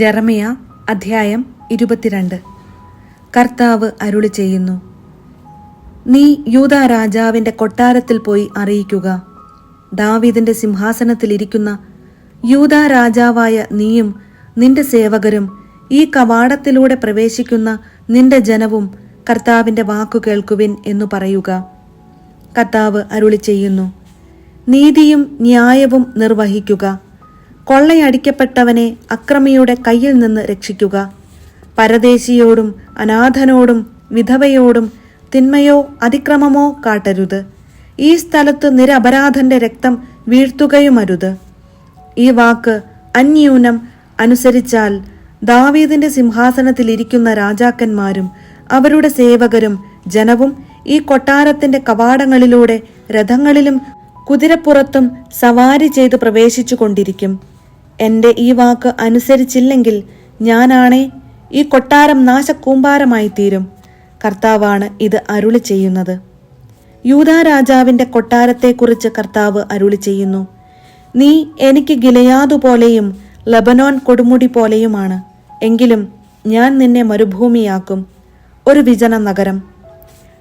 ജെറമിയ അധ്യായം 22. കർത്താവ് അരുളി ചെയ്യുന്നു, നീ യൂദാ രാജാവിന്റെ കൊട്ടാരത്തിൽ പോയി അറിയിക്കുക, ദാവീദിന്റെ സിംഹാസനത്തിലിരിക്കുന്ന യൂദാ രാജാവായ നീയും നിന്റെ സേവകരും ഈ കവാടത്തിലൂടെ പ്രവേശിക്കുന്ന നിന്റെ ജനവും കർത്താവിന്റെ വാക്കു കേൾക്കുവിൻ എന്നു പറയുക. കർത്താവ് അരുളി ചെയ്യുന്നു, നീതിയും ന്യായവും നിർവഹിക്കുക, കൊള്ളയടിക്കപ്പെട്ടവനെ അക്രമിയുടെ കയ്യിൽ നിന്ന് രക്ഷിക്കുക, പരദേശിയോടും അനാഥനോടും വിധവയോടും തിന്മയോ അതിക്രമമോ കാട്ടരുത്. ഈ സ്ഥലത്ത് നിരപരാധന്റെ രക്തം വീഴ്ത്തുകയുമരുത്. ഈ വാക്ക് അന്യൂനം അനുസരിച്ചാൽ ദാവീദിന്റെ സിംഹാസനത്തിലിരിക്കുന്ന രാജാക്കന്മാരും അവരുടെ സേവകരും ജനവും ഈ കൊട്ടാരത്തിന്റെ കവാടങ്ങളിലൂടെ രഥങ്ങളിലും കുതിരപ്പുറത്തും സവാരി ചെയ്ത് പ്രവേശിച്ചു കൊണ്ടിരിക്കും. എന്റെ ഈ വാക്ക് അനുസരിച്ചില്ലെങ്കിൽ ഞാനാണേ ഈ കൊട്ടാരം നാശകൂമ്പാരമായി തീരും. കർത്താവാണ് ഇത് അരുളി ചെയ്യുന്നത്. യൂദാ രാജാവിന്റെ കൊട്ടാരത്തെക്കുറിച്ച് കർത്താവ് അരുളി ചെയ്യുന്നു, നീ എനിക്ക് ഗിലെയാദു പോലെയും ലബനോൻ കൊടുമുടി പോലെയുമാണ്. എങ്കിലും ഞാൻ നിന്നെ മരുഭൂമിയാക്കും, ഒരു വിജന നഗരം.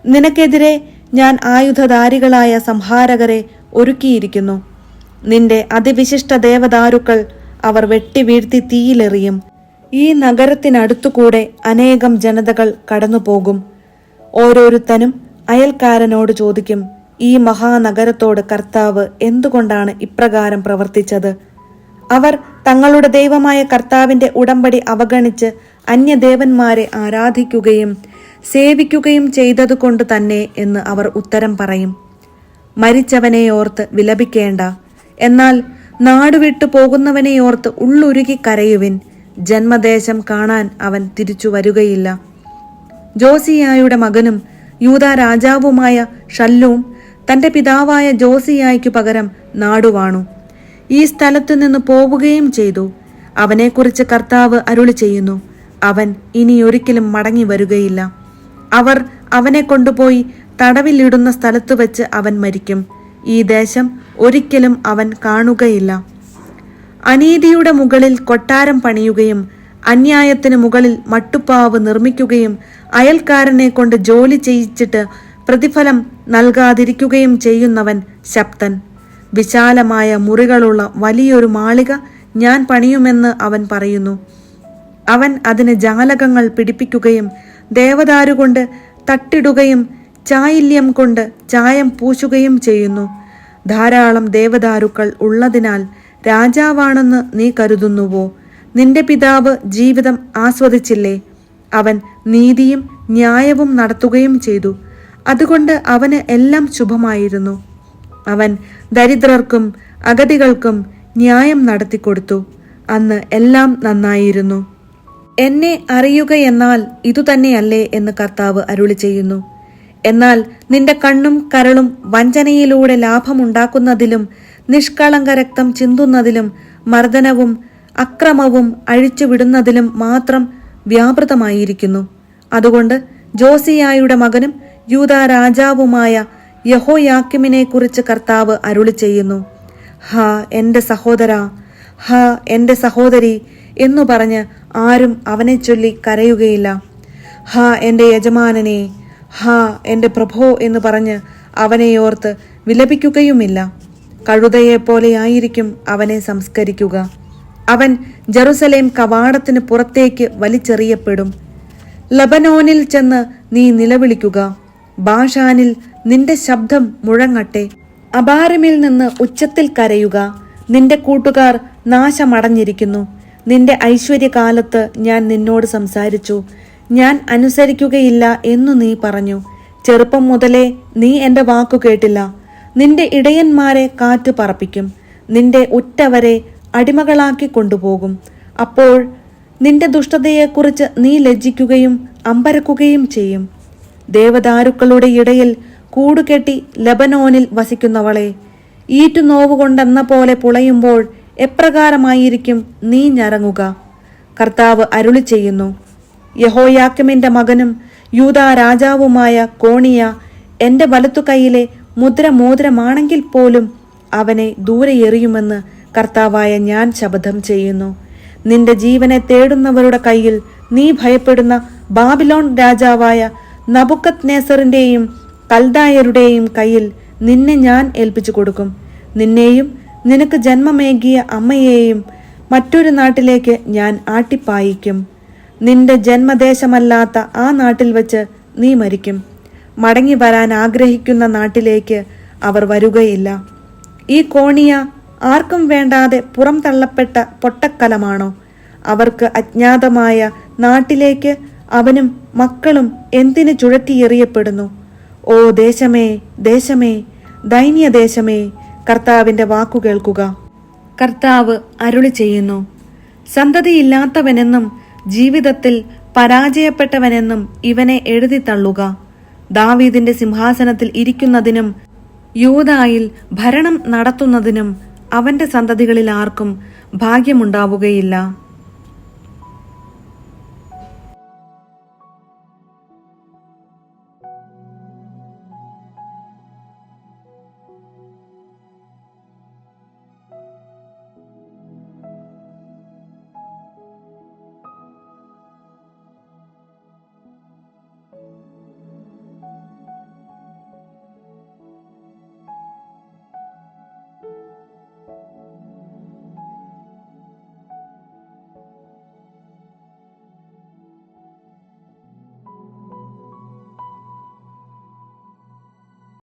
നിനക്കെതിരെ ഞാൻ ആയുധധാരികളായ സംഹാരകരെ ഒരുക്കിയിരിക്കുന്നു. നിന്റെ അതിവിശിഷ്ട ദേവദാരുക്കൾ അവർ വെട്ടി വീഴ്ത്തി തീയിലെറിയും. ഈ നഗരത്തിനടുത്തുകൂടെ അനേകം ജനതകൾ കടന്നുപോകും. ഓരോരുത്തനും അയൽക്കാരനോട് ചോദിക്കും, ഈ മഹാനഗരത്തോട് കർത്താവ് എന്തുകൊണ്ടാണ് ഇപ്രകാരം പ്രവർത്തിച്ചത്? അവർ തങ്ങളുടെ ദൈവമായ കർത്താവിന്റെ ഉടമ്പടി അവഗണിച്ച് അന്യദേവന്മാരെ ആരാധിക്കുകയും സേവിക്കുകയും ചെയ്തതുകൊണ്ട് തന്നെ എന്ന് അവർ ഉത്തരം പറയും. മരിച്ചവനെ ഓർത്ത് വിലപിക്കേണ്ട, എന്നാൽ നാടുവിട്ടു പോകുന്നവനെയോർത്ത് ഉള്ളുരുകി കരയുവിൻ. ജന്മദേശം കാണാൻ അവൻ തിരിച്ചു വരികയില്ല. ജോസിയായുടെ മകനും യൂദാ രാജാവുമായ ഷല്ലൂം തന്റെ പിതാവായ ജോസിയായ്ക്കു പകരം നാടുവാണു. ഈ സ്ഥലത്തു നിന്ന് പോവുകയും ചെയ്തു. അവനെക്കുറിച്ച് കർത്താവ് അരുളി ചെയ്യുന്നു, അവൻ ഇനിയൊരിക്കലും മടങ്ങി വരികയില്ല. അവർ അവനെ കൊണ്ടുപോയി തടവിലിടുന്ന സ്ഥലത്തു വെച്ച് അവൻ മരിക്കും. ഈ ദേശം ഒരിക്കലും അവൻ കാണുകയില്ല. അനീതിയുടെ മുകളിൽ കൊട്ടാരം പണിയുകയും അന്യായത്തിന് മുകളിൽ മട്ടുപ്പാവ് നിർമ്മിക്കുകയും അയൽക്കാരനെ കൊണ്ട് ജോലി ചെയ്യിച്ചിട്ട് പ്രതിഫലം നൽകാതിരിക്കുകയും ചെയ്യുന്നവൻ ശപ്തൻ. വിശാലമായ മുറികളുള്ള വലിയൊരു മാളിക ഞാൻ പണിയുമെന്ന് അവൻ പറയുന്നു. അവൻ അതിന് ജാലകങ്ങൾ പിടിപ്പിക്കുകയും ദേവദാരുകൊണ്ട് തട്ടിടുകയും ചായില്യം കൊണ്ട് ചായം പൂശുകയും ചെയ്യുന്നു. ധാരാളം ദേവദാരുക്കൾ ഉള്ളതിനാൽ രാജാവാണെന്ന് നീ കരുതുന്നുവോ? നിന്റെ പിതാവ് ജീവിതം ആസ്വദിച്ചില്ലേ? അവൻ നീതിയും ന്യായവും നടത്തുകയും ചെയ്തു. അതുകൊണ്ട് അവന് എല്ലാം ശുഭമായിരുന്നു. അവൻ ദരിദ്രർക്കും അഗതികൾക്കും ന്യായം നടത്തിക്കൊടുത്തു. അന്ന് എല്ലാം നന്നായിരുന്നു. എന്നെ അറിയുകയെന്നാൽ ഇതുതന്നെയല്ലേ എന്ന് കർത്താവ് അരുളി ചെയ്യുന്നു. എന്നാൽ നിന്റെ കണ്ണും കരളും വഞ്ചനയിലൂടെ ലാഭമുണ്ടാക്കുന്നതിലും നിഷ്കളങ്ക രക്തം ചിന്തുന്നതിലും മർദ്ദനവും അക്രമവും അഴിച്ചുവിടുന്നതിലും മാത്രം വ്യാപൃതമായിരിക്കുന്നു. അതുകൊണ്ട് ജോസിയായുടെ മകനും യൂദാ രാജാവുമായ യഹോയാക്കിമിനെ കുറിച്ച് കർത്താവ് അരുളി ചെയ്യുന്നു, ഹാ എന്റെ സഹോദരാ, ഹാ എന്റെ സഹോദരി എന്നു പറഞ്ഞ് ആരും അവനെ ചൊല്ലി കരയുകയില്ല. ഹാ എന്റെ യജമാനനെ, ഹാ എന്റെ പ്രഭോ എന്ന് പറഞ്ഞ് അവനെയോർത്ത് വിലപിക്കുകയുമില്ല. കഴുതയെപ്പോലെയായിരിക്കും അവനെ സംസ്കരിക്കുക. അവൻ ജെറുസലേം കവാടത്തിന് പുറത്തേക്ക് വലിച്ചെറിയപ്പെടും. ലബനോനിൽ ചെന്ന് നീ നിലവിളിക്കുക, ബാഷാനിൽ നിന്റെ ശബ്ദം മുഴങ്ങട്ടെ. അബാരിമിൽ നിന്ന് ഉച്ചത്തിൽ കരയുക. നിന്റെ കൂട്ടുകാർ നാശമടഞ്ഞിരിക്കുന്നു. നിന്റെ ഐശ്വര്യകാലത്ത് ഞാൻ നിന്നോട് സംസാരിച്ചു, ഞാൻ അനുസരിക്കുകയില്ല എന്നു നീ പറഞ്ഞു. ചെറുപ്പം മുതലേ നീ എന്റെ വാക്കു കേട്ടില്ല. നിന്റെ ഇടയന്മാരെ കാറ്റ് പറപ്പിക്കും, നിന്റെ ഉറ്റവരെ അടിമകളാക്കി കൊണ്ടുപോകും. അപ്പോൾ നിന്റെ ദുഷ്ടതയെക്കുറിച്ച് നീ ലജ്ജിക്കുകയും അമ്പരക്കുകയും ചെയ്യും. ദേവദാരുക്കളുടെ ഇടയിൽ കൂടുകെട്ടി ലബനോനിൽ വസിക്കുന്നവളെ, ഈറ്റുനോവുകൊണ്ടെന്ന പോലെ പുളയുമ്പോൾ എപ്രകാരമായിരിക്കും നീ ഞരങ്ങുക? കർത്താവ് അരുളി ചെയ്യുന്നു, യഹോയാക്കിമിന്റെ മകനും യൂദാ രാജാവുമായ കോണിയ എന്റെ വലത്തുകൈയിലെ മുദ്ര മോതിരമാണെങ്കിൽ പോലും അവനെ ദൂരെ എറിയുമെന്ന് കർത്താവായ ഞാൻ ശപഥം ചെയ്യുന്നു. നിന്റെ ജീവനെ തേടുന്നവരുടെ കയ്യിൽ നീ ഭയപ്പെടുന്ന ബാബിലോൺ രാജാവായ നബുക്കദ്നേസറിന്റെയും കൽദായരുടെയും കയ്യിൽ നിന്നെ ഞാൻ ഏൽപ്പിച്ചു കൊടുക്കും. നിന്നെയും നിനക്ക് ജന്മമേകിയ അമ്മയെയും മറ്റൊരു നാട്ടിലേക്ക് ഞാൻ ആട്ടിപ്പായിക്കും. നിന്റെ ജന്മദേശമല്ലാത്ത ആ നാട്ടിൽ വച്ച് നീ മരിക്കും. മടങ്ങി വരാൻ ആഗ്രഹിക്കുന്ന നാട്ടിലേക്ക് അവർ വരുകയില്ല. ഈ കോണിയ ആർക്കും വേണ്ടാതെ പുറം തള്ളപ്പെട്ട പൊട്ടക്കലമാണോ? അവർക്ക് അജ്ഞാതമായ നാട്ടിലേക്ക് അവനും മക്കളും എന്തിനു ചുഴറ്റിയെറിയപ്പെടുന്നു? ഓ ദേശമേ, ദേശമേ, ദൈന്യദേശമേ, കർത്താവിന്റെ വാക്കു കേൾക്കുക. കർത്താവ് അരുളി ചെയ്യുന്നു, സന്തതിയില്ലാത്തവനെന്നും ജീവിതത്തിൽ പരാജയപ്പെട്ടവനെന്നും ഇവനെ എഴുതി തള്ളുക. ദാവീദിന്റെ സിംഹാസനത്തിൽ ഇരിക്കുന്നതിനും യൂദായിൽ ഭരണം നടത്തുന്നതിനും അവന്റെ സന്തതികളിൽ ആർക്കും ഭാഗ്യമുണ്ടാവുകയില്ല.